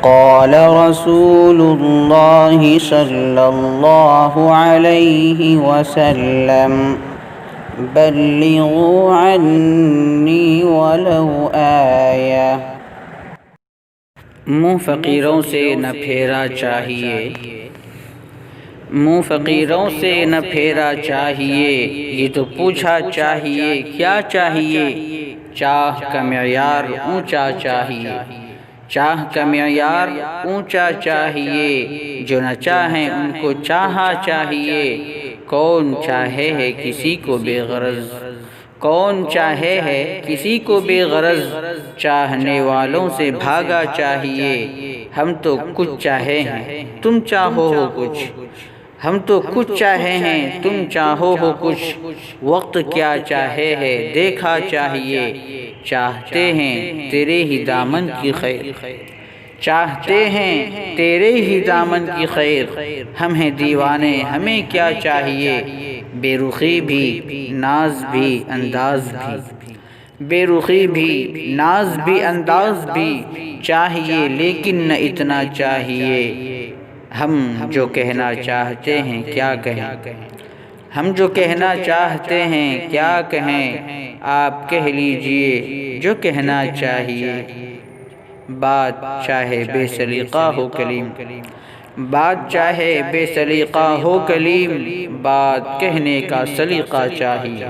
قال رسول الله صلى الله عليه وسلم بلغوا عني ولو آية۔ منہ فقیروں سے نہ پھیرا چاہیے، منہ فقیروں سے نہ پھیرا چاہیے، یہ تو پوچھا چاہیے کیا چاہیے۔ چاہ کا معیار اونچا چاہیے، چاہ کا معیار اونچا چاہیے، جو نہ چاہیں ان کو چاہا چاہیے۔ کون چاہے ہے کسی کو بے غرض، کون چاہے ہے کسی کو بے غرض، چاہنے والوں سے بھاگا چاہیے۔ ہم تو کچھ چاہے ہیں تم چاہو ہو کچھ، ہم تو کچھ چاہے ہیں تم چاہو ہو کچھ، وقت کیا چاہے ہے دیکھا چاہیے۔ چاہتے ہیں تیرے ہی دامن کی خیر، چاہتے ہیں تیرے ہی دامن کی خیر، ہم ہیں دیوانے ہمیں کیا چاہیے۔ بے رخی بھی ناز بھی انداز بھی، بے رخی بھی ناز بھی انداز بھی چاہیے، لیکن نہ اتنا چاہیے۔ ہم جو کہنا چاہتے ہیں کیا کہیں، ہم جو کہنا چاہتے ہیں کیا کہیں، آپ کہہ لیجئے جو کہنا چاہیے۔ بات چاہے بے سلیقہ ہو کلیم، بات چاہے بے سلیقہ ہو کلیم، بات کہنے کا سلیقہ چاہیے۔